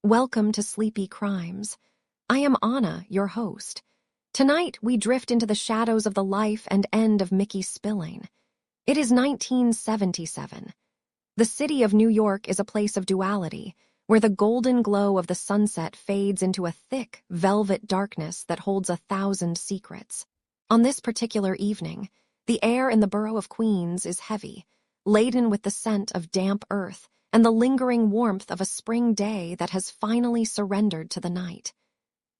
Welcome to Sleepy Crimes. I am Anna, your host. Tonight, we drift into the shadows of the life and end of Mickey Spillane. It is 1977. The city of New York is a place of duality, where the golden glow of the sunset fades into a thick, velvet darkness that holds 1,000 secrets. On this particular evening, the air in the borough of Queens is heavy, laden with the scent of damp earth and the lingering warmth of a spring day that has finally surrendered to the night.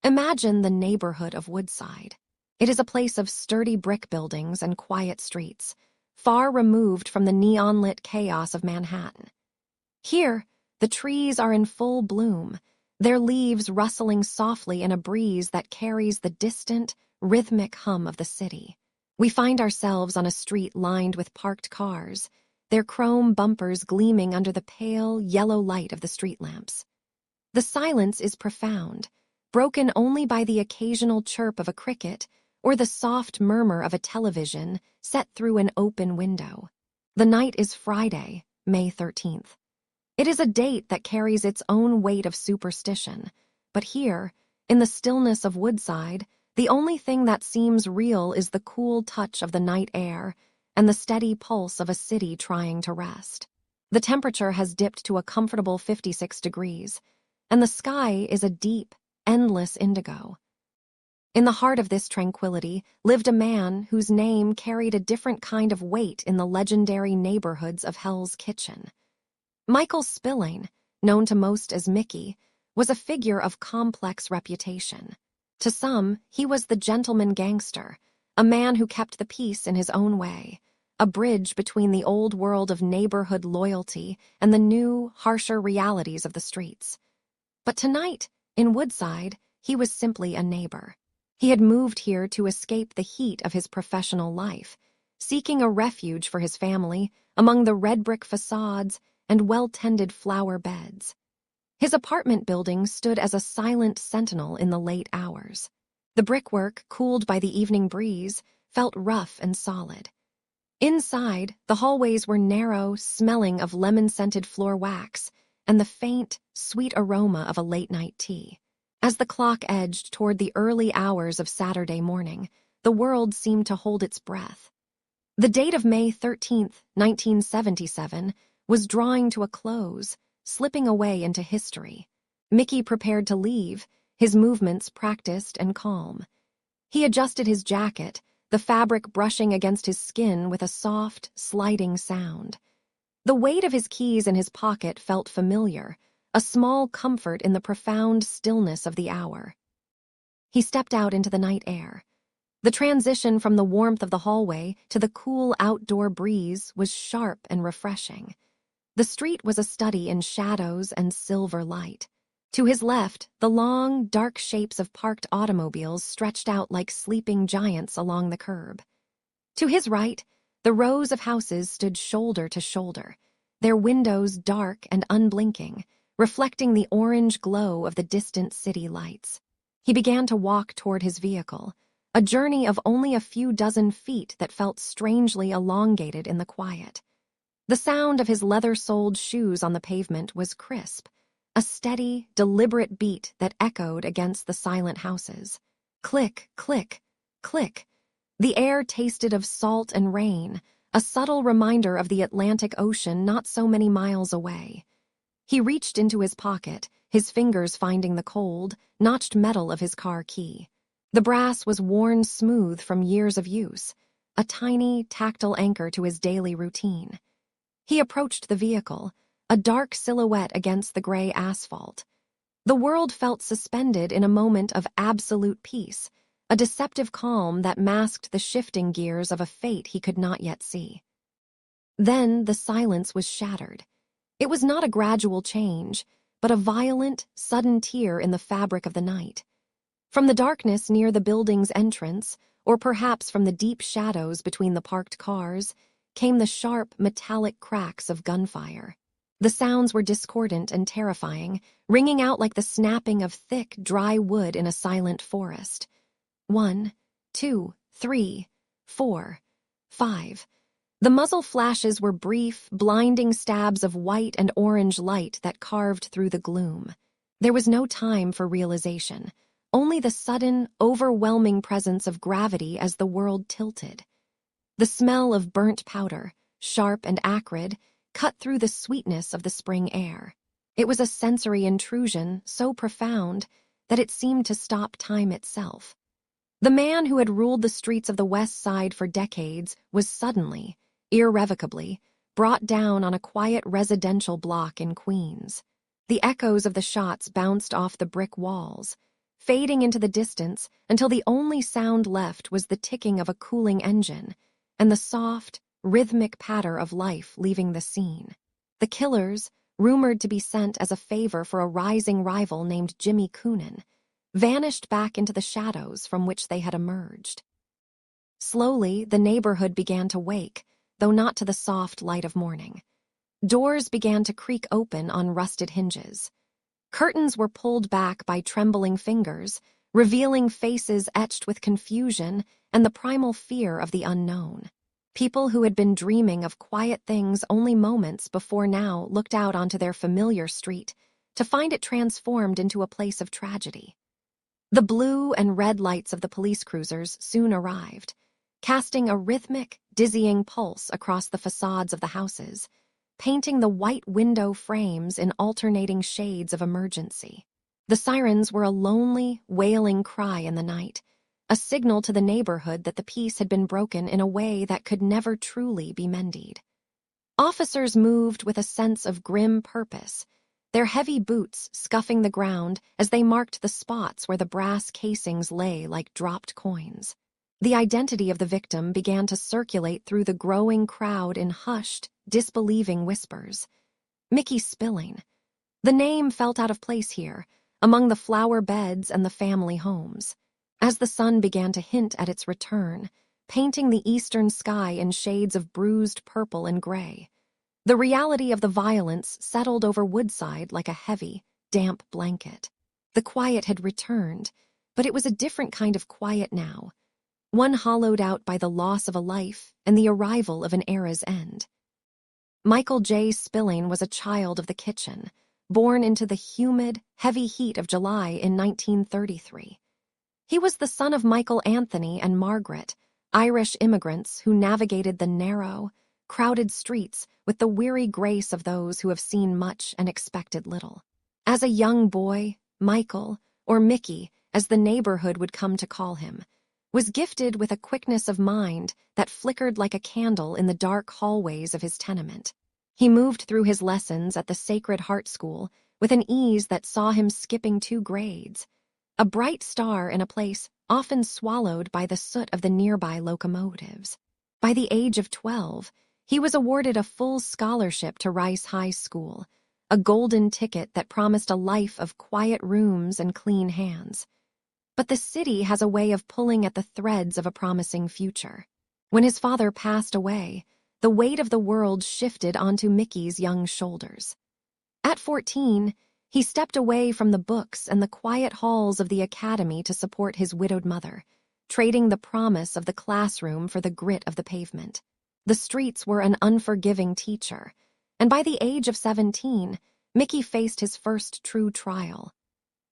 Imagine the neighborhood of Woodside. It is a place of sturdy brick buildings and quiet streets, far removed from the neon-lit chaos of Manhattan. Here, the trees are in full bloom, their leaves rustling softly in a breeze that carries the distant, rhythmic hum of the city. We find ourselves on a street lined with parked cars, their chrome bumpers gleaming under the pale, yellow light of the street lamps. The silence is profound, broken only by the occasional chirp of a cricket or the soft murmur of a television set through an open window. The night is Friday, May 13th. It is a date that carries its own weight of superstition, but here, in the stillness of Woodside, the only thing that seems real is the cool touch of the night air and the steady pulse of a city trying to rest. The temperature has dipped to a comfortable 56 degrees, and the sky is a deep, endless indigo. In the heart of this tranquility lived a man whose name carried a different kind of weight in the legendary neighborhoods of Hell's Kitchen. Michael Spillane, known to most as Mickey, was a figure of complex reputation. To some, he was the gentleman gangster, a man who kept the peace in his own way, a bridge between the old world of neighborhood loyalty and the new, harsher realities of the streets. But tonight, in Woodside, he was simply a neighbor. He had moved here to escape the heat of his professional life, seeking a refuge for his family among the red brick facades and well-tended flower beds. His apartment building stood as a silent sentinel in the late hours. The brickwork, cooled by the evening breeze, felt rough and solid. Inside, the hallways were narrow, smelling of lemon-scented floor wax and the faint, sweet aroma of a late-night tea. As the clock edged toward the early hours of Saturday morning, the world seemed to hold its breath. The date of May 13th, 1977, was drawing to a close, slipping away into history. Mickey prepared to leave, his movements practiced and calm. He adjusted his jacket, the fabric brushing against his skin with a soft, sliding sound. The weight of his keys in his pocket felt familiar, a small comfort in the profound stillness of the hour. He stepped out into the night air. The transition from the warmth of the hallway to the cool outdoor breeze was sharp and refreshing. The street was a study in shadows and silver light. To his left, the long, dark shapes of parked automobiles stretched out like sleeping giants along the curb. To his right, the rows of houses stood shoulder to shoulder, their windows dark and unblinking, reflecting the orange glow of the distant city lights. He began to walk toward his vehicle, a journey of only a few dozen feet that felt strangely elongated in the quiet. The sound of his leather-soled shoes on the pavement was crisp, a steady, deliberate beat that echoed against the silent houses. Click, click, click. The air tasted of salt and rain, a subtle reminder of the Atlantic Ocean not so many miles away. He reached into his pocket, his fingers finding the cold, notched metal of his car key. The brass was worn smooth from years of use, a tiny, tactile anchor to his daily routine. He approached the vehicle, a dark silhouette against the gray asphalt. The world felt suspended in a moment of absolute peace, a deceptive calm that masked the shifting gears of a fate he could not yet see. Then the silence was shattered. It was not a gradual change, but a violent, sudden tear in the fabric of the night. From the darkness near the building's entrance, or perhaps from the deep shadows between the parked cars, came the sharp, metallic cracks of gunfire. The sounds were discordant and terrifying, ringing out like the snapping of thick, dry wood in a silent forest. 1, 2, 3, 4, 5. The muzzle flashes were brief, blinding stabs of white and orange light that carved through the gloom. There was no time for realization, only the sudden, overwhelming presence of gravity as the world tilted. The smell of burnt powder, sharp and acrid, cut through the sweetness of the spring air. It was a sensory intrusion so profound that it seemed to stop time itself. The man who had ruled the streets of the West Side for decades was suddenly, irrevocably, brought down on a quiet residential block in Queens. The echoes of the shots bounced off the brick walls, fading into the distance until the only sound left was the ticking of a cooling engine and the soft, rhythmic patter of life leaving the scene. The killers, rumored to be sent as a favor for a rising rival named Jimmy Coonan, vanished back into the shadows from which they had emerged. Slowly, the neighborhood began to wake, though not to the soft light of morning. Doors began to creak open on rusted hinges. Curtains were pulled back by trembling fingers, revealing faces etched with confusion and the primal fear of the unknown. People who had been dreaming of quiet things only moments before now looked out onto their familiar street to find it transformed into a place of tragedy. The blue and red lights of the police cruisers soon arrived, casting a rhythmic, dizzying pulse across the facades of the houses, painting the white window frames in alternating shades of emergency. The sirens were a lonely, wailing cry in the night, a signal to the neighborhood that the peace had been broken in a way that could never truly be mended. Officers moved with a sense of grim purpose, their heavy boots scuffing the ground as they marked the spots where the brass casings lay like dropped coins. The identity of the victim began to circulate through the growing crowd in hushed, disbelieving whispers. Mickey Spillane. The name felt out of place here, among the flower beds and the family homes. As the sun began to hint at its return, painting the eastern sky in shades of bruised purple and gray, the reality of the violence settled over Woodside like a heavy, damp blanket. The quiet had returned, but it was a different kind of quiet now, one hollowed out by the loss of a life and the arrival of an era's end. Michael J. Spillane was a child of the kitchen, born into the humid, heavy heat of July in 1933. He was the son of Michael Anthony and Margaret, Irish immigrants who navigated the narrow, crowded streets with the weary grace of those who have seen much and expected little. As a young boy, Michael, or Mickey, as the neighborhood would come to call him, was gifted with a quickness of mind that flickered like a candle in the dark hallways of his tenement. He moved through his lessons at the Sacred Heart School with an ease that saw him skipping 2 grades, a bright star in a place often swallowed by the soot of the nearby locomotives. By the age of 12, he was awarded a full scholarship to Rice High School, a golden ticket that promised a life of quiet rooms and clean hands. But the city has a way of pulling at the threads of a promising future. When his father passed away, the weight of the world shifted onto Mickey's young shoulders. At 14, he stepped away from the books and the quiet halls of the academy to support his widowed mother, trading the promise of the classroom for the grit of the pavement. The streets were an unforgiving teacher, and by the age of 17, Mickey faced his first true trial.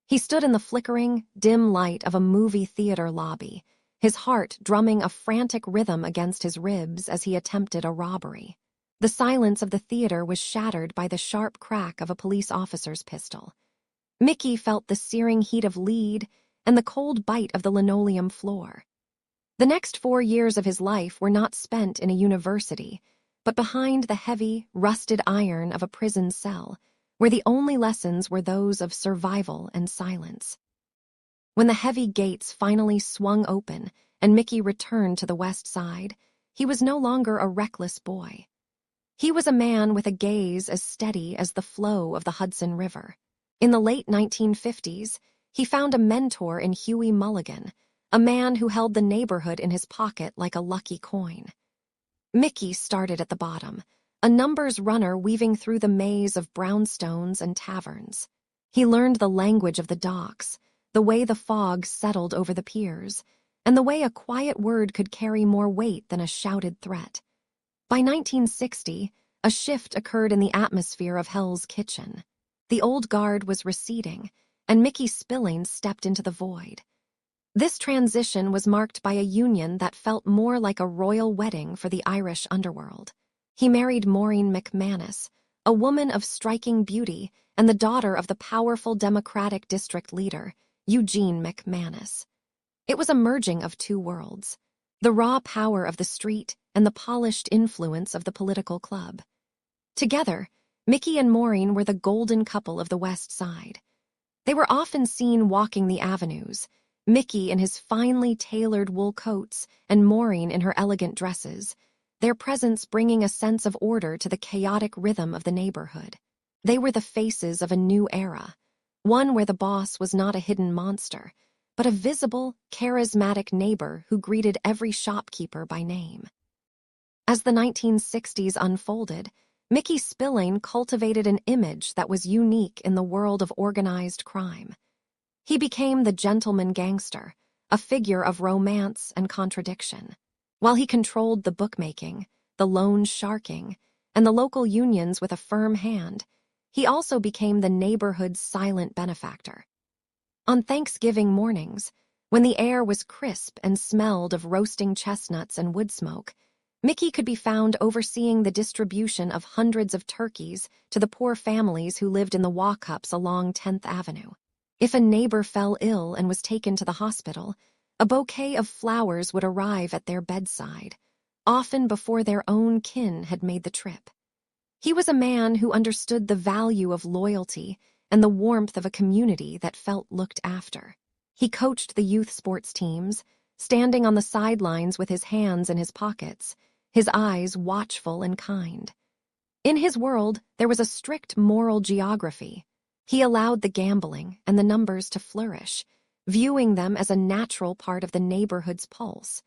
He stood in the flickering, dim light of a movie theater lobby, his heart drumming a frantic rhythm against his ribs as he attempted a robbery. The silence of the theater was shattered by the sharp crack of a police officer's pistol. Mickey felt the searing heat of lead and the cold bite of the linoleum floor. The next 4 years of his life were not spent in a university, but behind the heavy, rusted iron of a prison cell, where the only lessons were those of survival and silence. When the heavy gates finally swung open and Mickey returned to the West Side, he was no longer a reckless boy. He was a man with a gaze as steady as the flow of the Hudson River. In the late 1950s, he found a mentor in Huey Mulligan, a man who held the neighborhood in his pocket like a lucky coin. Mickey started at the bottom, a numbers runner weaving through the maze of brownstones and taverns. He learned the language of the docks, the way the fog settled over the piers, and the way a quiet word could carry more weight than a shouted threat. By 1960, a shift occurred in the atmosphere of Hell's Kitchen. The old guard was receding, and Mickey Spillane stepped into the void. This transition was marked by a union that felt more like a royal wedding for the Irish underworld. He married Maureen McManus, a woman of striking beauty and the daughter of the powerful Democratic district leader, Eugene McManus. It was a merging of two worlds, the raw power of the street and the polished influence of the political club. Together, Mickey and Maureen were the golden couple of the West Side. They were often seen walking the avenues, Mickey in his finely tailored wool coats and Maureen in her elegant dresses, their presence bringing a sense of order to the chaotic rhythm of the neighborhood. They were the faces of a new era, one where the boss was not a hidden monster, but a visible, charismatic neighbor who greeted every shopkeeper by name. As the 1960s unfolded, Mickey Spillane cultivated an image that was unique in the world of organized crime. He became the gentleman gangster, a figure of romance and contradiction. While he controlled the bookmaking, the loan sharking, and the local unions with a firm hand, he also became the neighborhood's silent benefactor. On Thanksgiving mornings, when the air was crisp and smelled of roasting chestnuts and wood smoke, Mickey could be found overseeing the distribution of hundreds of turkeys to the poor families who lived in the walk-ups along 10th Avenue. If a neighbor fell ill and was taken to the hospital, a bouquet of flowers would arrive at their bedside, often before their own kin had made the trip. He was a man who understood the value of loyalty and the warmth of a community that felt looked after. He coached the youth sports teams, standing on the sidelines with his hands in his pockets, his eyes watchful and kind. In his world, there was a strict moral geography. He allowed the gambling and the numbers to flourish, viewing them as a natural part of the neighborhood's pulse.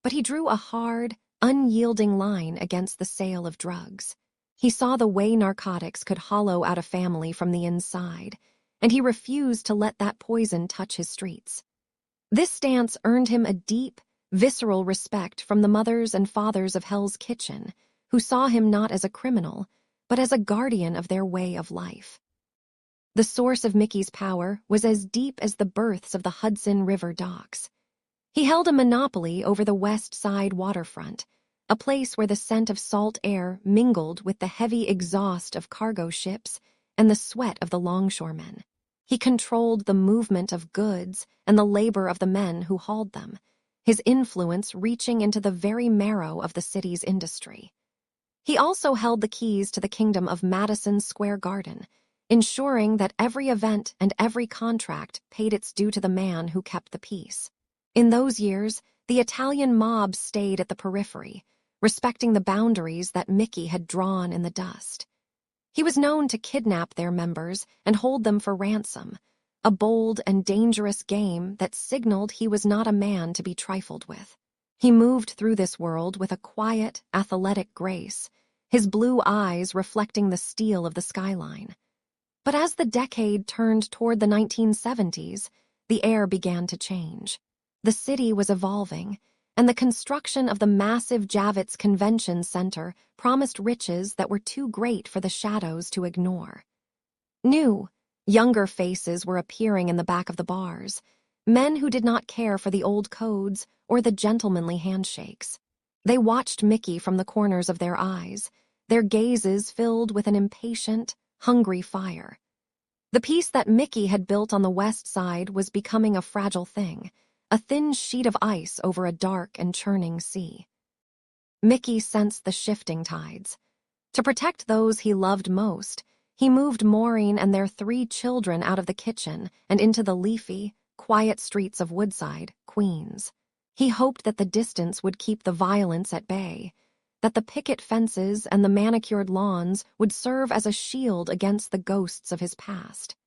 But he drew a hard, unyielding line against the sale of drugs. He saw the way narcotics could hollow out a family from the inside, and he refused to let that poison touch his streets. This stance earned him a deep, visceral respect from the mothers and fathers of Hell's Kitchen, who saw him not as a criminal, but as a guardian of their way of life. The source of Mickey's power was as deep as the berths of the Hudson River docks. He held a monopoly over the West Side waterfront, a place where the scent of salt air mingled with the heavy exhaust of cargo ships and the sweat of the longshoremen. He controlled the movement of goods and the labor of the men who hauled them, his influence reaching into the very marrow of the city's industry. He also held the keys to the kingdom of Madison Square Garden, ensuring that every event and every contract paid its due to the man who kept the peace. In those years, the Italian mob stayed at the periphery, respecting the boundaries that Mickey had drawn in the dust. He was known to kidnap their members and hold them for ransom, a bold and dangerous game that signaled he was not a man to be trifled with. He moved through this world with a quiet, athletic grace, his blue eyes reflecting the steel of the skyline. But as the decade turned toward the 1970s, the air began to change. The city was evolving, and the construction of the massive Javits Convention Center promised riches that were too great for the shadows to ignore. New, younger faces were appearing in the back of the bars, men who did not care for the old codes or the gentlemanly handshakes. They watched Mickey from the corners of their eyes, their gazes filled with an impatient, hungry fire. The peace that Mickey had built on the West Side was becoming a fragile thing, a thin sheet of ice over a dark and churning sea. Mickey sensed the shifting tides. To protect those he loved most, he moved Maureen and their 3 children out of the kitchen and into the leafy, quiet streets of Woodside, Queens. He hoped that the distance would keep the violence at bay, that the picket fences and the manicured lawns would serve as a shield against the ghosts of his past.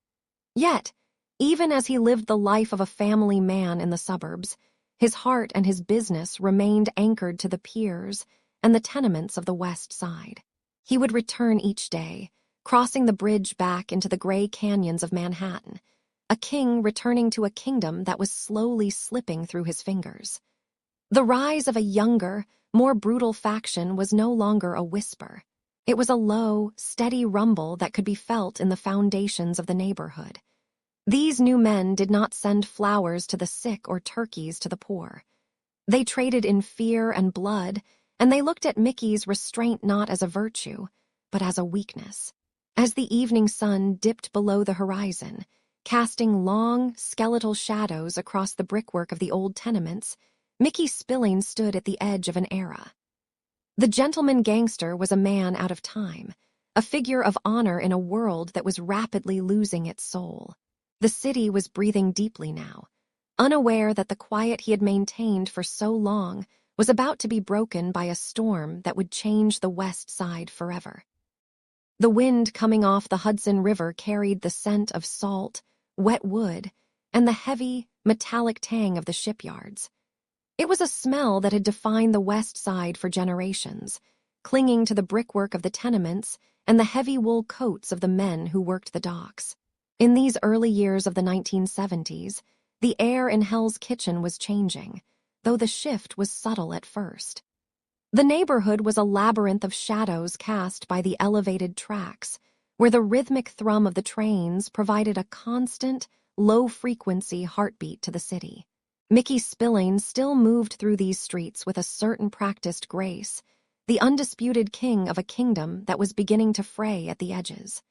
Yet, even as he lived the life of a family man in the suburbs, his heart and his business remained anchored to the piers and the tenements of the West Side. He would return each day, crossing the bridge back into the gray canyons of Manhattan, a king returning to a kingdom that was slowly slipping through his fingers. The rise of a younger, more brutal faction was no longer a whisper. It was a low, steady rumble that could be felt in the foundations of the neighborhood. These new men did not send flowers to the sick or turkeys to the poor. They traded in fear and blood, and they looked at Mickey's restraint not as a virtue, but as a weakness. As the evening sun dipped below the horizon, casting long, skeletal shadows across the brickwork of the old tenements, Mickey Spillane stood at the edge of an era. The gentleman gangster was a man out of time, a figure of honor in a world that was rapidly losing its soul. The city was breathing deeply now, unaware that the quiet he had maintained for so long was about to be broken by a storm that would change the West Side forever. The wind coming off the Hudson River carried the scent of salt, wet wood, and the heavy, metallic tang of the shipyards. It was a smell that had defined the West Side for generations, clinging to the brickwork of the tenements and the heavy wool coats of the men who worked the docks. In these early years of the 1970s, the air in Hell's Kitchen was changing, though the shift was subtle at first. The neighborhood was a labyrinth of shadows cast by the elevated tracks, where the rhythmic thrum of the trains provided a constant, low-frequency heartbeat to the city. Mickey Spillane still moved through these streets with a certain practiced grace, the undisputed king of a kingdom that was beginning to fray at the edges.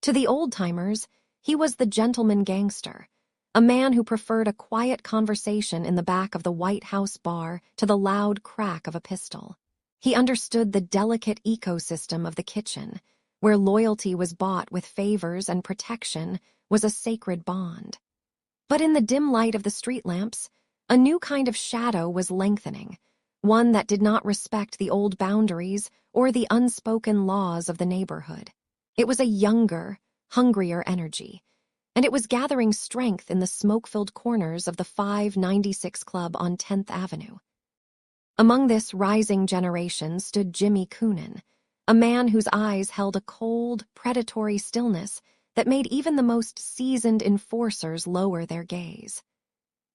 To the old-timers, he was the gentleman gangster, a man who preferred a quiet conversation in the back of the White House bar to the loud crack of a pistol. He understood the delicate ecosystem of the kitchen, where loyalty was bought with favors and protection was a sacred bond. But in the dim light of the street lamps, a new kind of shadow was lengthening, one that did not respect the old boundaries or the unspoken laws of the neighborhood. It was a younger, hungrier energy, and it was gathering strength in the smoke-filled corners of the 596 Club on 10th Avenue. Among this rising generation stood Jimmy Coonan, a man whose eyes held a cold, predatory stillness that made even the most seasoned enforcers lower their gaze.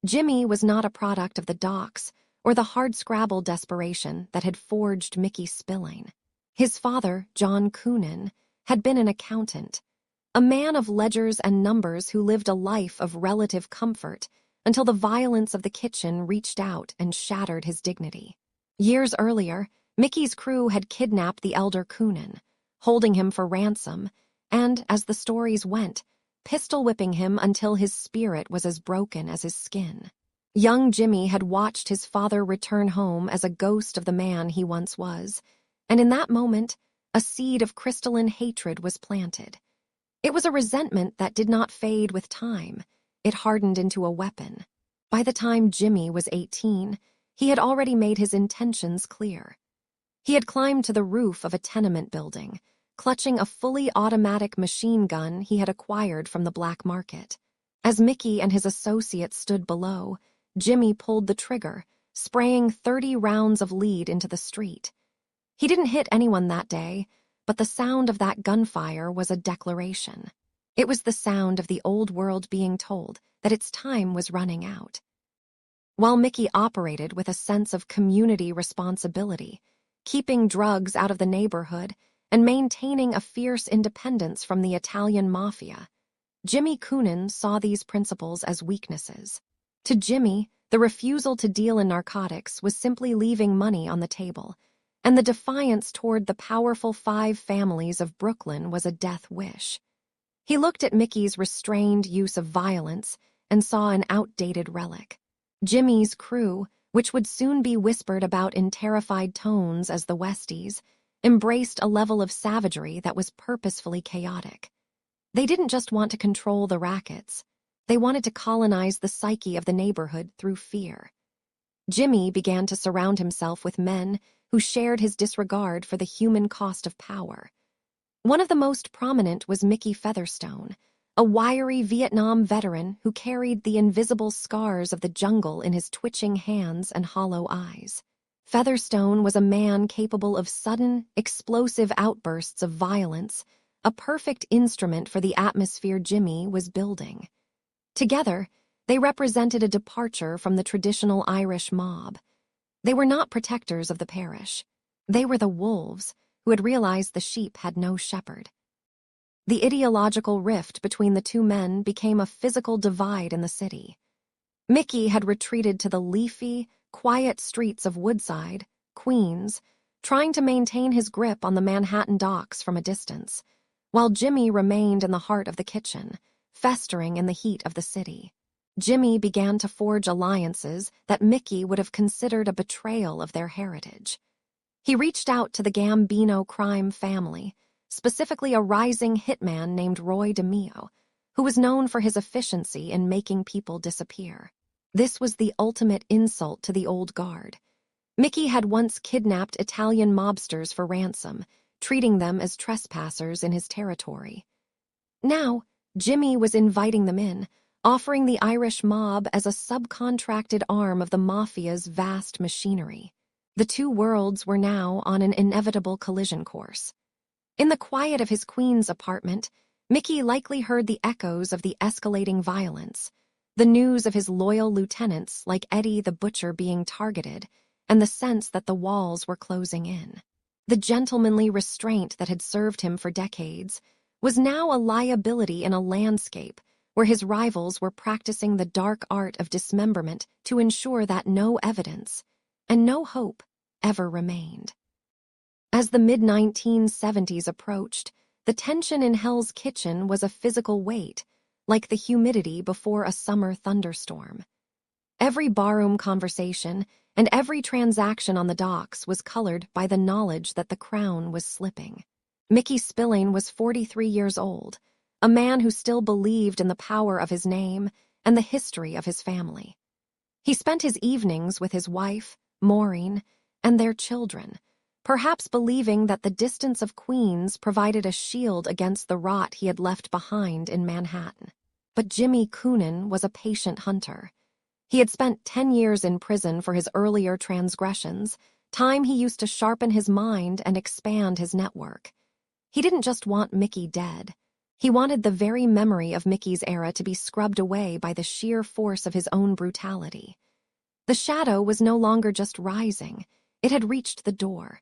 Jimmy was not a product of the docks or the hardscrabble desperation that had forged Mickey Spillane. His father, John Coonan, had been an accountant, a man of ledgers and numbers who lived a life of relative comfort until the violence of the kitchen reached out and shattered his dignity. Years earlier, Mickey's crew had kidnapped the elder Coonan, holding him for ransom, and, as the stories went, pistol-whipping him until his spirit was as broken as his skin. Young Jimmy had watched his father return home as a ghost of the man he once was, and in that moment, a seed of crystalline hatred was planted. It was a resentment that did not fade with time. It hardened into a weapon. By the time Jimmy was 18, he had already made his intentions clear. He had climbed to the roof of a tenement building, clutching a fully automatic machine gun he had acquired from the black market. As Mickey and his associates stood below, Jimmy pulled the trigger, spraying 30 rounds of lead into the street. He didn't hit anyone that day, but the sound of that gunfire was a declaration. It was the sound of the old world being told that its time was running out. While Mickey operated with a sense of community responsibility, keeping drugs out of the neighborhood and maintaining a fierce independence from the Italian mafia, Jimmy Coonan saw these principles as weaknesses. To Jimmy, the refusal to deal in narcotics was simply leaving money on the table, and the defiance toward the powerful 5 families of Brooklyn was a death wish. He looked at Mickey's restrained use of violence and saw an outdated relic. Jimmy's crew, which would soon be whispered about in terrified tones as the Westies, embraced a level of savagery that was purposefully chaotic. They didn't just want to control the rackets. They wanted to colonize the psyche of the neighborhood through fear. Jimmy began to surround himself with men who shared his disregard for the human cost of power. One of the most prominent was Mickey Featherstone, a wiry Vietnam veteran who carried the invisible scars of the jungle in his twitching hands and hollow eyes. Featherstone was a man capable of sudden, explosive outbursts of violence, a perfect instrument for the atmosphere Jimmy was building. Together, they represented a departure from the traditional Irish mob. They were not protectors of the parish. They were the wolves who had realized the sheep had no shepherd. The ideological rift between the two men became a physical divide in the city. Mickey had retreated to the leafy, quiet streets of Woodside, Queens, trying to maintain his grip on the Manhattan docks from a distance, while Jimmy remained in the heart of the kitchen, festering in the heat of the city. Jimmy began to forge alliances that Mickey would have considered a betrayal of their heritage. He reached out to the Gambino crime family, specifically a rising hitman named Roy DeMeo, who was known for his efficiency in making people disappear. This was the ultimate insult to the old guard. Mickey had once kidnapped Italian mobsters for ransom, treating them as trespassers in his territory. Now, Jimmy was inviting them in, offering the Irish mob as a subcontracted arm of the mafia's vast machinery. The two worlds were now on an inevitable collision course. In the quiet of his Queens apartment, Mickey likely heard the echoes of the escalating violence, the news of his loyal lieutenants like Eddie the Butcher being targeted, and the sense that the walls were closing in. The gentlemanly restraint that had served him for decades was now a liability in a landscape where his rivals were practicing the dark art of dismemberment to ensure that no evidence and no hope ever remained. As the mid-1970s approached, the tension in Hell's Kitchen was a physical weight, like the humidity before a summer thunderstorm. Every barroom conversation and every transaction on the docks was colored by the knowledge that the crown was slipping. Mickey Spillane was 43 years old, a man who still believed in the power of his name and the history of his family. He spent his evenings with his wife, Maureen, and their children, perhaps believing that the distance of Queens provided a shield against the rot he had left behind in Manhattan. But Jimmy Coonan was a patient hunter. He had spent 10 years in prison for his earlier transgressions, time he used to sharpen his mind and expand his network. He didn't just want Mickey dead. He wanted the very memory of Mickey's era to be scrubbed away by the sheer force of his own brutality. The shadow was no longer just rising. It had reached the door.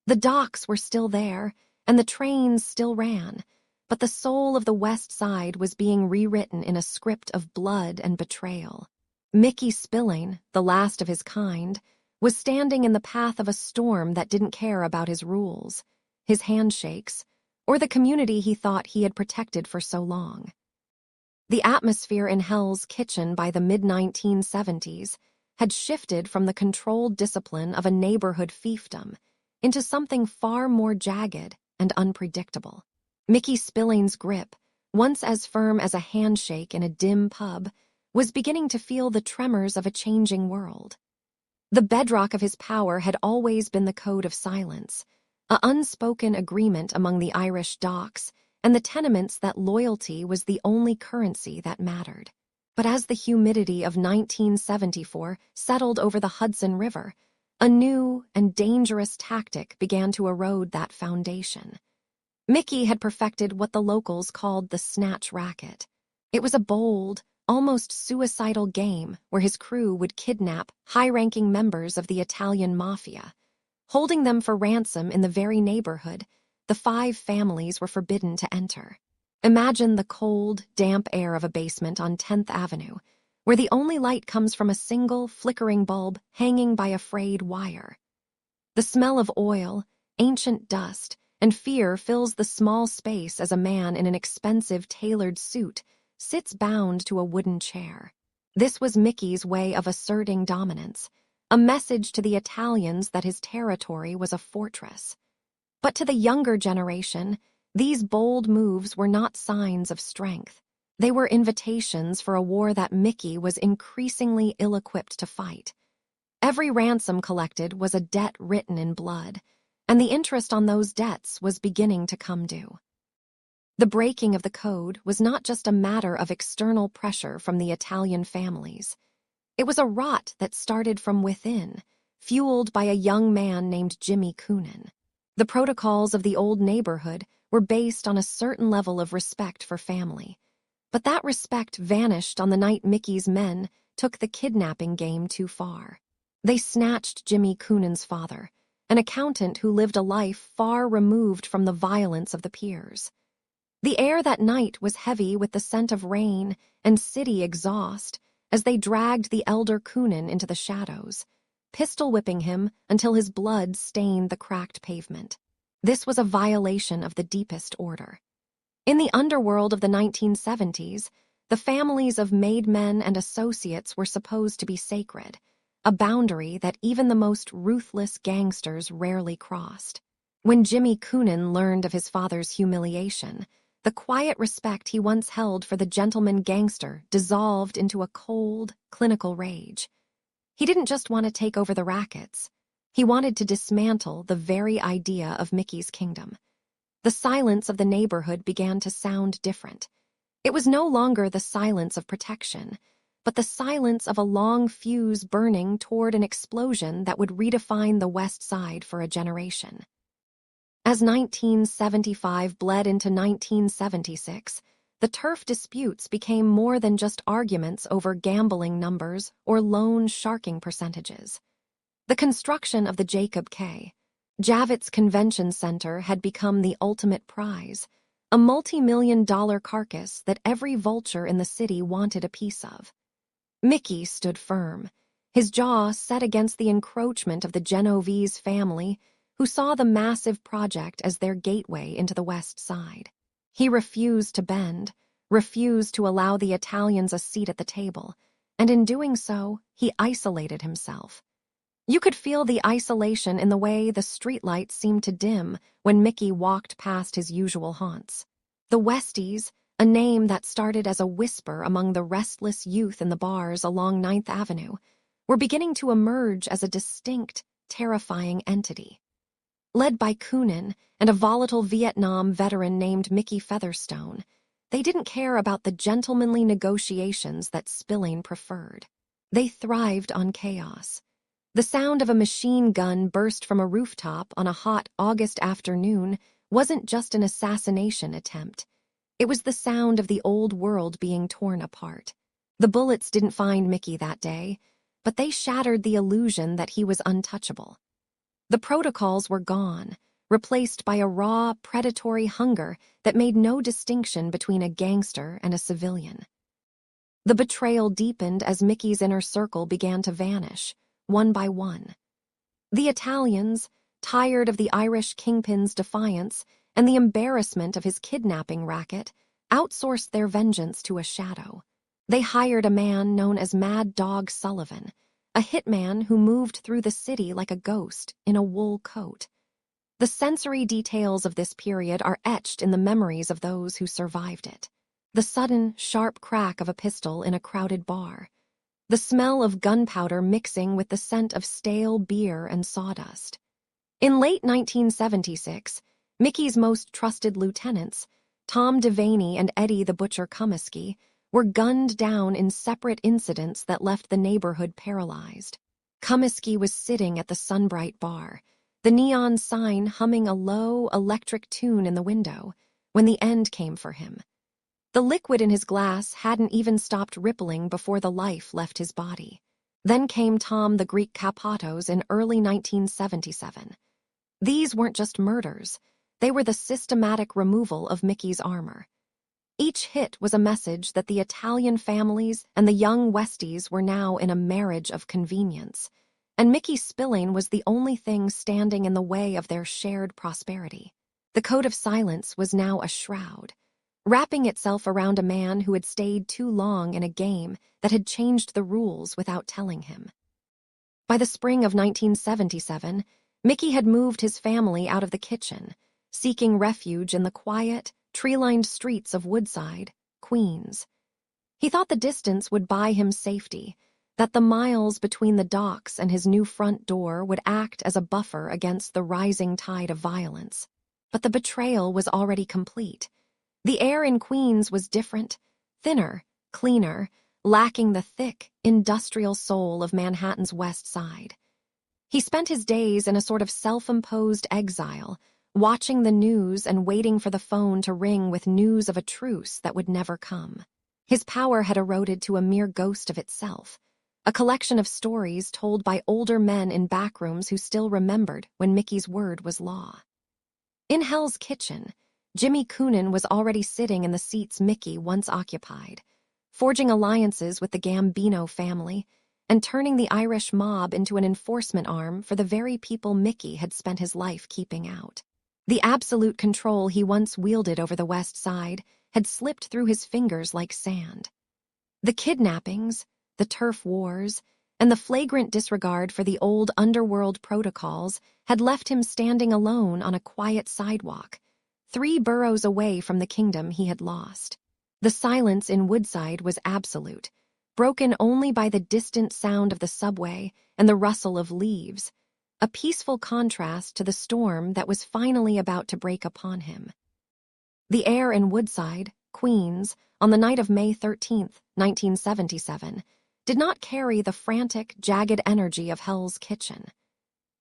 The docks were still there, and the trains still ran, but the soul of the West Side was being rewritten in a script of blood and betrayal. Mickey Spillane, the last of his kind, was standing in the path of a storm that didn't care about his rules, his handshakes, or the community he thought he had protected for so long. The atmosphere in Hell's Kitchen by the mid-1970s had shifted from the controlled discipline of a neighborhood fiefdom into something far more jagged and unpredictable. Mickey Spillane's grip, once as firm as a handshake in a dim pub, was beginning to feel the tremors of a changing world. The bedrock of his power had always been the code of silence, an unspoken agreement among the Irish docks and the tenements that loyalty was the only currency that mattered. But as the humidity of 1974 settled over the Hudson River, a new and dangerous tactic began to erode that foundation. Mickey had perfected what the locals called the snatch racket. It was a bold, almost suicidal game where his crew would kidnap high-ranking members of the Italian mafia. Holding them for ransom in the very neighborhood, the 5 families were forbidden to enter. Imagine the cold, damp air of a basement on 10th Avenue, where the only light comes from a single, flickering bulb hanging by a frayed wire. The smell of oil, ancient dust, and fear fills the small space as a man in an expensive tailored suit sits bound to a wooden chair. This was Mickey's way of asserting dominance, a message to the Italians that his territory was a fortress. But to the younger generation, these bold moves were not signs of strength. They were invitations for a war that Mickey was increasingly ill-equipped to fight. Every ransom collected was a debt written in blood, and the interest on those debts was beginning to come due. The breaking of the code was not just a matter of external pressure from the Italian families. It was a rot that started from within, fueled by a young man named Jimmy Coonan. The protocols of the old neighborhood were based on a certain level of respect for family, but that respect vanished on the night Mickey's men took the kidnapping game too far. They snatched Jimmy Coonan's father, an accountant who lived a life far removed from the violence of the piers. The air that night was heavy with the scent of rain and city exhaust as they dragged the elder Coonan into the shadows, pistol-whipping him until his blood stained the cracked pavement. This was a violation of the deepest order. In the underworld of the 1970s, the families of made men and associates were supposed to be sacred, a boundary that even the most ruthless gangsters rarely crossed. When Jimmy Coonan learned of his father's humiliation, the quiet respect he once held for the gentleman gangster dissolved into a cold, clinical rage. He didn't just want to take over the rackets. He wanted to dismantle the very idea of Mickey's kingdom. The silence of the neighborhood began to sound different. It was no longer the silence of protection, but the silence of a long fuse burning toward an explosion that would redefine the West Side for a generation. As 1975 bled into 1976, the turf disputes became more than just arguments over gambling numbers or loan sharking percentages. The construction of the Jacob K. Javits Convention Center had become the ultimate prize, a multi-million-dollar carcass that every vulture in the city wanted a piece of. Mickey stood firm, his jaw set against the encroachment of the Genovese family, who saw the massive project as their gateway into the West Side. He refused to bend, refused to allow the Italians a seat at the table, and in doing so, he isolated himself. You could feel the isolation in the way the streetlights seemed to dim when Mickey walked past his usual haunts. The Westies, a name that started as a whisper among the restless youth in the bars along 9th Avenue, were beginning to emerge as a distinct, terrifying entity. Led by Coonan and a volatile Vietnam veteran named Mickey Featherstone, they didn't care about the gentlemanly negotiations that Spillane preferred. They thrived on chaos. The sound of a machine gun burst from a rooftop on a hot August afternoon wasn't just an assassination attempt. It was the sound of the old world being torn apart. The bullets didn't find Mickey that day, but they shattered the illusion that he was untouchable. The protocols were gone, replaced by a raw, predatory hunger that made no distinction between a gangster and a civilian. The betrayal deepened as Mickey's inner circle began to vanish, one by one. The Italians, tired of the Irish kingpin's defiance and the embarrassment of his kidnapping racket, outsourced their vengeance to a shadow. They hired a man known as Mad Dog Sullivan, a hitman who moved through the city like a ghost in a wool coat. The sensory details of this period are etched in the memories of those who survived it. The sudden, sharp crack of a pistol in a crowded bar. The smell of gunpowder mixing with the scent of stale beer and sawdust. In late 1976, Mickey's most trusted lieutenants, Tom Devaney and Eddie the Butcher Comiskey, were gunned down in separate incidents that left the neighborhood paralyzed. Comiskey was sitting at the Sunbright bar, the neon sign humming a low, electric tune in the window, when the end came for him. The liquid in his glass hadn't even stopped rippling before the life left his body. Then came Tom the Greek Kapatos in early 1977. These weren't just murders. They were the systematic removal of Mickey's armor. Each hit was a message that the Italian families and the young Westies were now in a marriage of convenience, and Mickey Spillane was the only thing standing in the way of their shared prosperity. The code of silence was now a shroud, wrapping itself around a man who had stayed too long in a game that had changed the rules without telling him. By the spring of 1977, Mickey had moved his family out of the kitchen, seeking refuge in the quiet, tree-lined streets of Woodside, Queens. He thought the distance would buy him safety, that the miles between the docks and his new front door would act as a buffer against the rising tide of violence. But the betrayal was already complete. The air in Queens was different, thinner, cleaner, lacking the thick, industrial soul of Manhattan's West Side. He spent his days in a sort of self-imposed exile, watching the news and waiting for the phone to ring with news of a truce that would never come. His power had eroded to a mere ghost of itself, a collection of stories told by older men in backrooms who still remembered when Mickey's word was law. In Hell's Kitchen, Jimmy Coonan was already sitting in the seats Mickey once occupied, forging alliances with the Gambino family and turning the Irish mob into an enforcement arm for the very people Mickey had spent his life keeping out. The absolute control he once wielded over the West Side had slipped through his fingers like sand. The kidnappings, the turf wars, and the flagrant disregard for the old underworld protocols had left him standing alone on a quiet sidewalk, 3 boroughs away from the kingdom he had lost. The silence in Woodside was absolute, broken only by the distant sound of the subway and the rustle of leaves, a peaceful contrast to the storm that was finally about to break upon him. The air in Woodside, Queens, on the night of May 13, 1977, did not carry the frantic, jagged energy of Hell's Kitchen.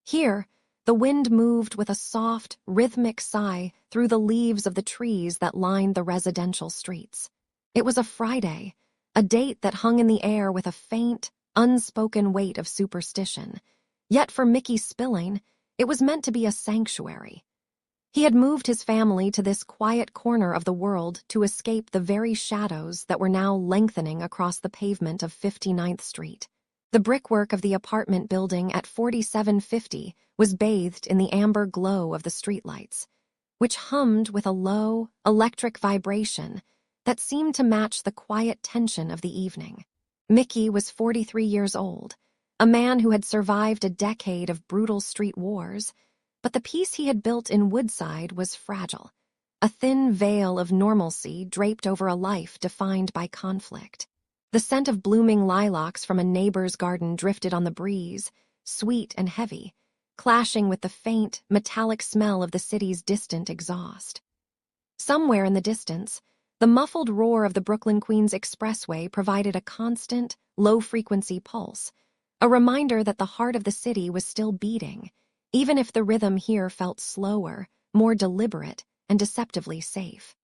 Here, the wind moved with a soft, rhythmic sigh through the leaves of the trees that lined the residential streets. It was a Friday, a date that hung in the air with a faint, unspoken weight of superstition. Yet for Mickey Spillane, it was meant to be a sanctuary. He had moved his family to this quiet corner of the world to escape the very shadows that were now lengthening across the pavement of 59th Street. The brickwork of the apartment building at 4750 was bathed in the amber glow of the streetlights, which hummed with a low, electric vibration that seemed to match the quiet tension of the evening. Mickey was 43 years old, a man who had survived a decade of brutal street wars, but the peace he had built in Woodside was fragile, a thin veil of normalcy draped over a life defined by conflict. The scent of blooming lilacs from a neighbor's garden drifted on the breeze, sweet and heavy, clashing with the faint, metallic smell of the city's distant exhaust. Somewhere in the distance, the muffled roar of the Brooklyn-Queens Expressway provided a constant, low-frequency pulse, a reminder that the heart of the city was still beating, even if the rhythm here felt slower, more deliberate, and deceptively safe.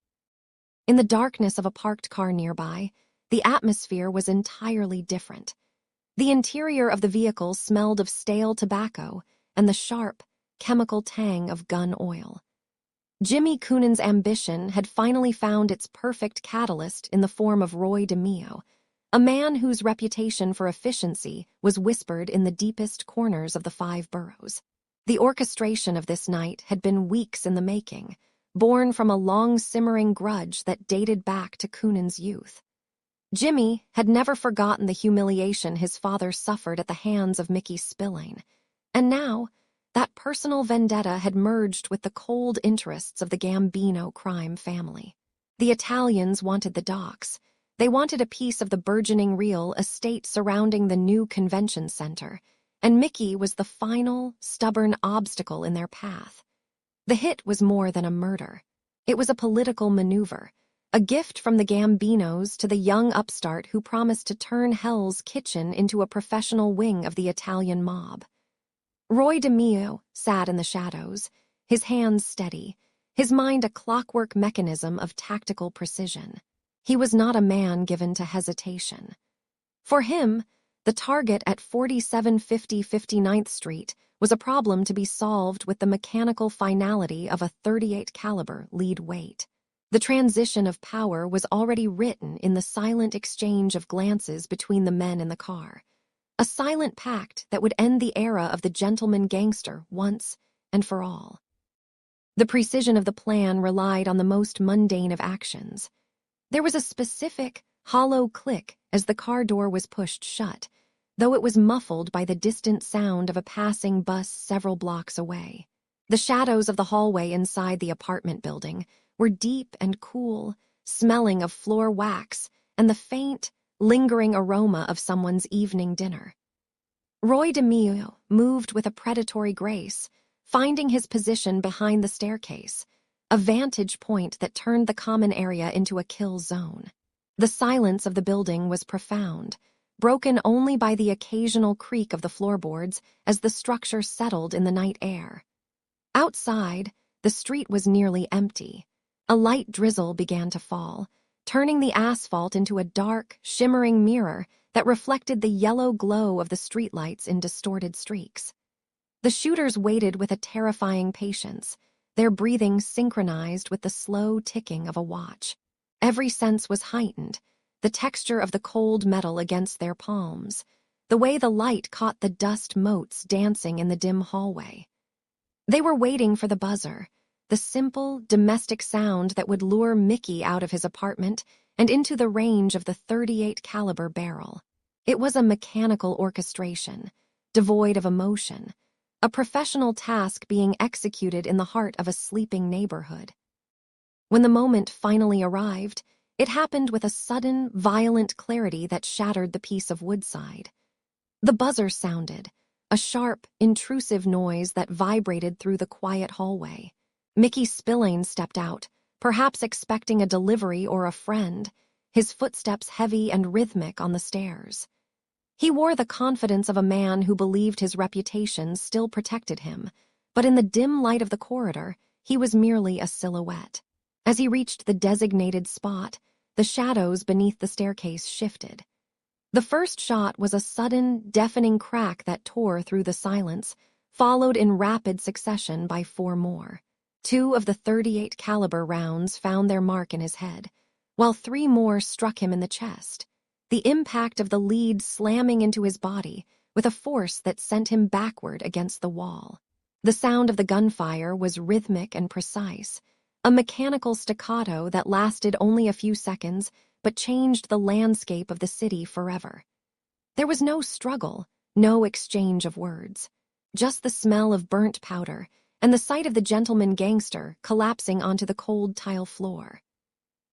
In the darkness of a parked car nearby, the atmosphere was entirely different. The interior of the vehicle smelled of stale tobacco and the sharp, chemical tang of gun oil. Jimmy Coonan's ambition had finally found its perfect catalyst in the form of Roy DeMeo, a man whose reputation for efficiency was whispered in the deepest corners of the 5 boroughs. The orchestration of this night had been weeks in the making, born from a long-simmering grudge that dated back to Coonan's youth. Jimmy had never forgotten the humiliation his father suffered at the hands of Mickey Spillane, and now that personal vendetta had merged with the cold interests of the Gambino crime family. The Italians wanted the docks. They wanted a piece of the burgeoning real estate surrounding the new convention center, and Mickey was the final, stubborn obstacle in their path. The hit was more than a murder. It was a political maneuver, a gift from the Gambinos to the young upstart who promised to turn Hell's Kitchen into a professional wing of the Italian mob. Roy DeMeo sat in the shadows, his hands steady, his mind a clockwork mechanism of tactical precision. He was not a man given to hesitation. For him, the target at 4750 59th Street was a problem to be solved with the mechanical finality of a .38 caliber lead weight. The transition of power was already written in the silent exchange of glances between the men in the car, a silent pact that would end the era of the gentleman gangster once and for all. The precision of the plan relied on the most mundane of actions. There was a specific, hollow click as the car door was pushed shut, though it was muffled by the distant sound of a passing bus several blocks away. The shadows of the hallway inside the apartment building were deep and cool, smelling of floor wax and the faint, lingering aroma of someone's evening dinner. Roy DeMeo moved with a predatory grace, finding his position behind the staircase, a vantage point that turned the common area into a kill zone. The silence of the building was profound, broken only by the occasional creak of the floorboards as the structure settled in the night air. Outside, the street was nearly empty. A light drizzle began to fall, turning the asphalt into a dark, shimmering mirror that reflected the yellow glow of the streetlights in distorted streaks. The shooters waited with a terrifying patience, their breathing synchronized with the slow ticking of a watch. Every sense was heightened, the texture of the cold metal against their palms, the way the light caught the dust motes dancing in the dim hallway. They were waiting for the buzzer, the simple, domestic sound that would lure Mickey out of his apartment and into the range of the .38 caliber barrel. It was a mechanical orchestration, devoid of emotion, a professional task being executed in the heart of a sleeping neighborhood. When the moment finally arrived, it happened with a sudden, violent clarity that shattered the peace of Woodside. The buzzer sounded, a sharp, intrusive noise that vibrated through the quiet hallway. Mickey Spillane stepped out, perhaps expecting a delivery or a friend, his footsteps heavy and rhythmic on the stairs. He wore the confidence of a man who believed his reputation still protected him, but in the dim light of the corridor, he was merely a silhouette. As he reached the designated spot, the shadows beneath the staircase shifted. The first shot was a sudden, deafening crack that tore through the silence, followed in rapid succession by 4 more. 2 of the .38 caliber rounds found their mark in his head, while 3 more struck him in the chest, the impact of the lead slamming into his body with a force that sent him backward against the wall. The sound of the gunfire was rhythmic and precise, a mechanical staccato that lasted only a few seconds but changed the landscape of the city forever. There was no struggle, no exchange of words, just the smell of burnt powder and the sight of the gentleman gangster collapsing onto the cold tile floor.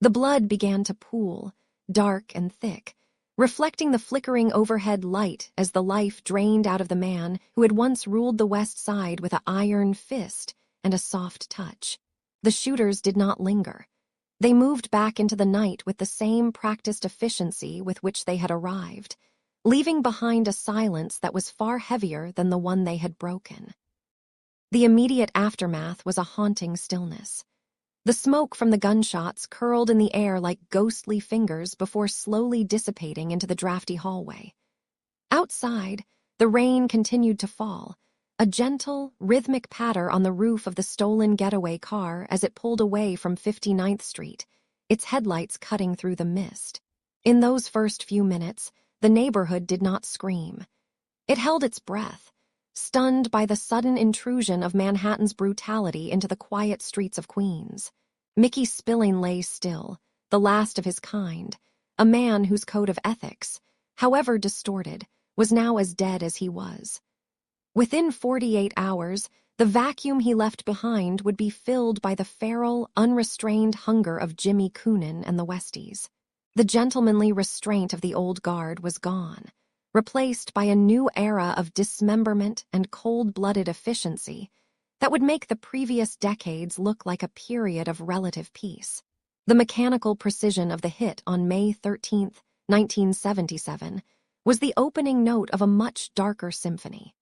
The blood began to pool, dark and thick, reflecting the flickering overhead light as the life drained out of the man who had once ruled the West Side with an iron fist and a soft touch. The shooters did not linger. They moved back into the night with the same practiced efficiency with which they had arrived, leaving behind a silence that was far heavier than the one they had broken. The immediate aftermath was a haunting stillness. The smoke from the gunshots curled in the air like ghostly fingers before slowly dissipating into the drafty hallway. Outside, the rain continued to fall, a gentle, rhythmic patter on the roof of the stolen getaway car as it pulled away from 59th Street, its headlights cutting through the mist. In those first few minutes, the neighborhood did not scream. It held its breath, stunned by the sudden intrusion of Manhattan's brutality into the quiet streets of Queens. Mickey Spillane lay still, the last of his kind, a man whose code of ethics, however distorted, was now as dead as he was. Within 48 hours, the vacuum he left behind would be filled by the feral, unrestrained hunger of Jimmy Coonan and the Westies. The gentlemanly restraint of the old guard was gone, replaced by a new era of dismemberment and cold-blooded efficiency that would make the previous decades look like a period of relative peace. The mechanical precision of the hit on May 13, 1977, was the opening note of a much darker symphony.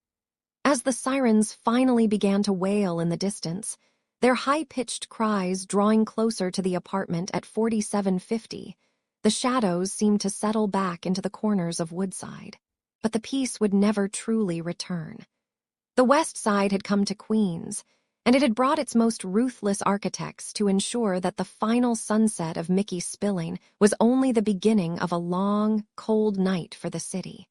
As the sirens finally began to wail in the distance, their high-pitched cries drawing closer to the apartment at 4750, the shadows seemed to settle back into the corners of Woodside. But the peace would never truly return. The West Side had come to Queens, and it had brought its most ruthless architects to ensure that the final sunset of Mickey Spillane was only the beginning of a long, cold night for the city.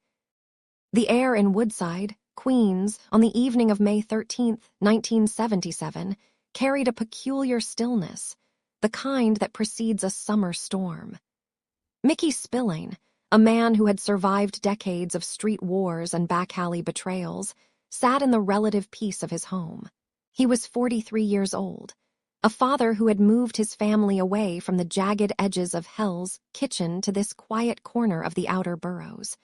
The air in Woodside, Queens, on the evening of May 13, 1977, carried a peculiar stillness, the kind that precedes a summer storm. Mickey Spillane, a man who had survived decades of street wars and back-alley betrayals, sat in the relative peace of his home. He was 43 years old, a father who had moved his family away from the jagged edges of Hell's Kitchen to this quiet corner of the outer boroughs,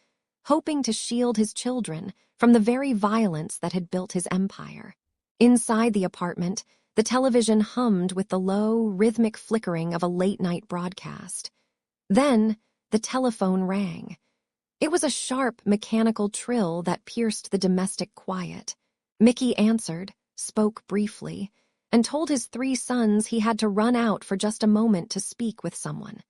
hoping to shield his children from the very violence that had built his empire. Inside the apartment, the television hummed with the low, rhythmic flickering of a late-night broadcast. Then, the telephone rang. It was a sharp, mechanical trill that pierced the domestic quiet. Mickey answered, spoke briefly, and told his 3 sons he had to run out for just a moment to speak with someone.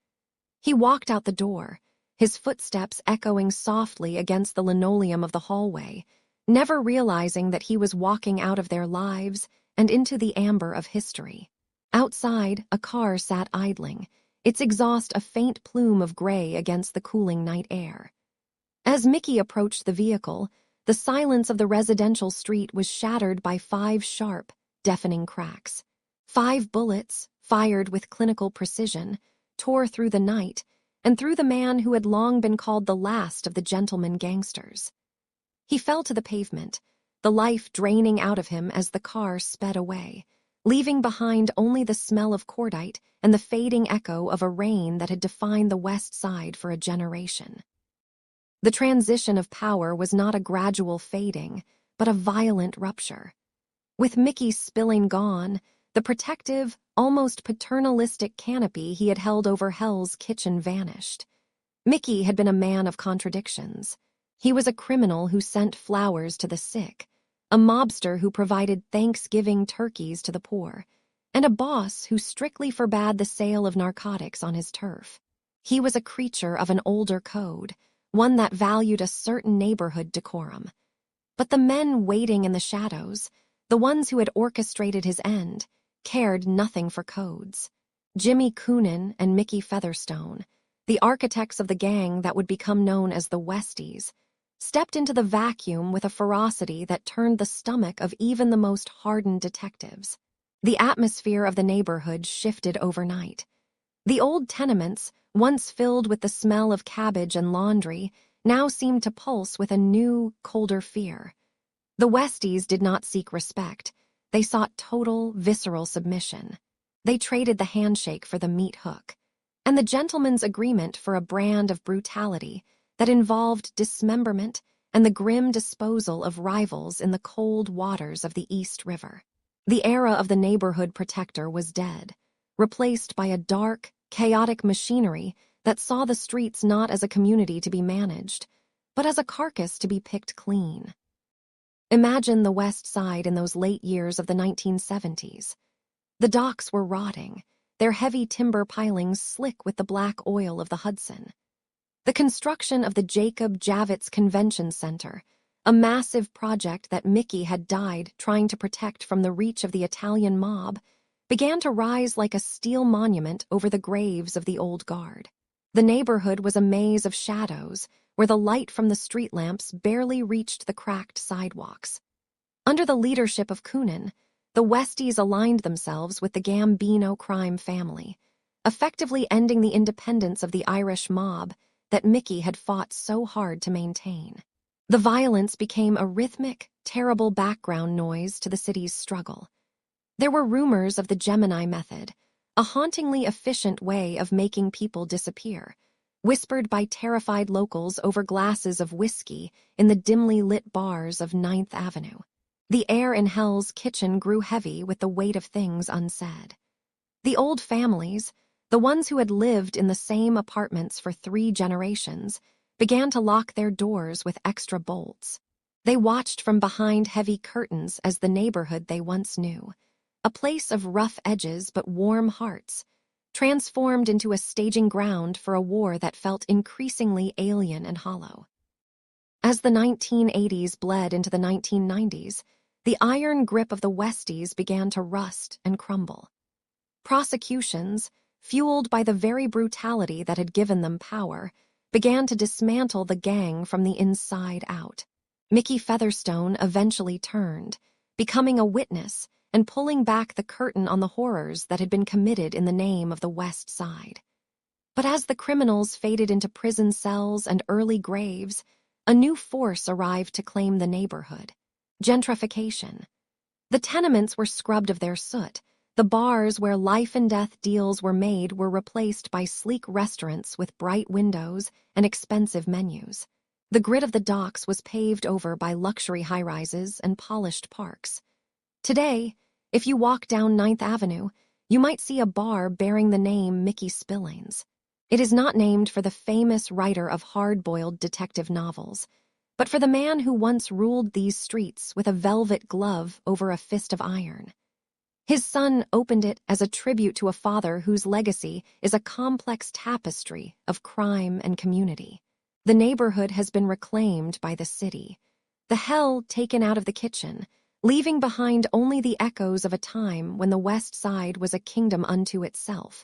He walked out the door, his footsteps echoing softly against the linoleum of the hallway, never realizing that he was walking out of their lives and into the amber of history. Outside, a car sat idling, its exhaust a faint plume of gray against the cooling night air. As Mickey approached the vehicle, the silence of the residential street was shattered by 5 sharp, deafening cracks. 5 bullets, fired with clinical precision, tore through the night and through the man who had long been called the last of the gentleman gangsters. He fell to the pavement, the life draining out of him as the car sped away, leaving behind only the smell of cordite and the fading echo of a rain that had defined the West Side for a generation. The transition of power was not a gradual fading, but a violent rupture. With Mickey Spillane gone, the protective, almost paternalistic canopy he had held over Hell's Kitchen vanished. Mickey had been a man of contradictions. He was a criminal who sent flowers to the sick, a mobster who provided Thanksgiving turkeys to the poor, and a boss who strictly forbade the sale of narcotics on his turf. He was a creature of an older code, one that valued a certain neighborhood decorum. But the men waiting in the shadows, the ones who had orchestrated his end, cared nothing for codes. Jimmy Coonan and Mickey Featherstone, the architects of the gang that would become known as the Westies, stepped into the vacuum with a ferocity that turned the stomach of even the most hardened detectives. The atmosphere of the neighborhood shifted overnight. The old tenements, once filled with the smell of cabbage and laundry, now seemed to pulse with a new, colder fear. The Westies did not seek respect. They sought total, visceral submission. They traded the handshake for the meat hook, and the gentleman's agreement for a brand of brutality that involved dismemberment and the grim disposal of rivals in the cold waters of the East River. The era of the neighborhood protector was dead, replaced by a dark, chaotic machinery that saw the streets not as a community to be managed, but as a carcass to be picked clean. Imagine the West Side in those late years of the 1970s. The docks were rotting, their heavy timber pilings slick with the black oil of the Hudson. The construction of the Jacob Javits Convention Center, a massive project that Mickey had died trying to protect from the reach of the Italian mob, began to rise like a steel monument over the graves of the old guard. The neighborhood was a maze of shadows, where the light from the street lamps barely reached the cracked sidewalks. Under the leadership of Coonan, the Westies aligned themselves with the Gambino crime family, effectively ending the independence of the Irish mob that Mickey had fought so hard to maintain. The violence became a rhythmic, terrible background noise to the city's struggle. There were rumors of the Gemini method, a hauntingly efficient way of making people disappear, whispered by terrified locals over glasses of whiskey in the dimly lit bars of 9th Avenue. The air in Hell's Kitchen grew heavy with the weight of things unsaid. The old families, the ones who had lived in the same apartments for 3 generations, began to lock their doors with extra bolts. They watched from behind heavy curtains as the neighborhood they once knew, a place of rough edges but warm hearts, transformed into a staging ground for a war that felt increasingly alien and hollow. As the 1980s bled into the 1990s, the iron grip of the Westies began to rust and crumble. Prosecutions, fueled by the very brutality that had given them power, began to dismantle the gang from the inside out. Mickey Featherstone eventually turned, becoming a witness and pulling back the curtain on the horrors that had been committed in the name of the West Side. But as the criminals faded into prison cells and early graves, a new force arrived to claim the neighborhood: gentrification. The tenements were scrubbed of their soot. The bars where life-and-death deals were made were replaced by sleek restaurants with bright windows and expensive menus. The grid of the docks was paved over by luxury high-rises and polished parks. Today, if you walk down 9th Avenue, you might see a bar bearing the name Mickey Spillane's. It is not named for the famous writer of hard-boiled detective novels, but for the man who once ruled these streets with a velvet glove over a fist of iron. His son opened it as a tribute to a father whose legacy is a complex tapestry of crime and community. The neighborhood has been reclaimed by the city, the hell taken out of the kitchen, leaving behind only the echoes of a time when the West Side was a kingdom unto itself,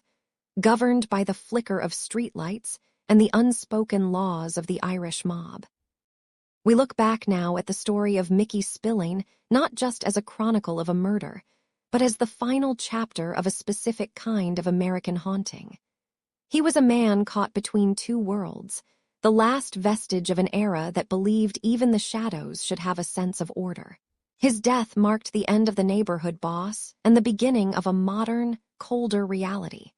governed by the flicker of streetlights and the unspoken laws of the Irish mob. We look back now at the story of Mickey Spillane not just as a chronicle of a murder, but as the final chapter of a specific kind of American haunting. He was a man caught between two worlds, the last vestige of an era that believed even the shadows should have a sense of order. His death marked the end of the neighborhood boss and the beginning of a modern, colder reality.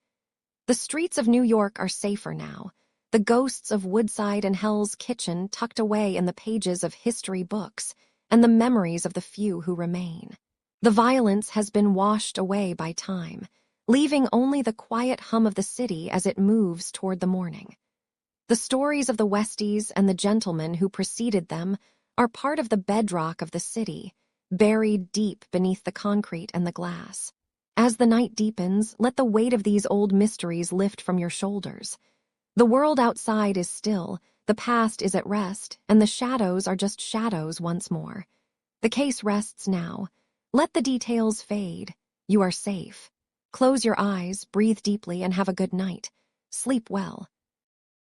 The streets of New York are safer now, the ghosts of Woodside and Hell's Kitchen tucked away in the pages of history books and the memories of the few who remain. The violence has been washed away by time, leaving only the quiet hum of the city as it moves toward the morning. The stories of the Westies and the gentlemen who preceded them are part of the bedrock of the city, buried deep beneath the concrete and the glass. As the night deepens, let the weight of these old mysteries lift from your shoulders. The world outside is still, the past is at rest, and the shadows are just shadows once more. The case rests now. Let the details fade. You are safe. Close your eyes, breathe deeply, and have a good night. Sleep well.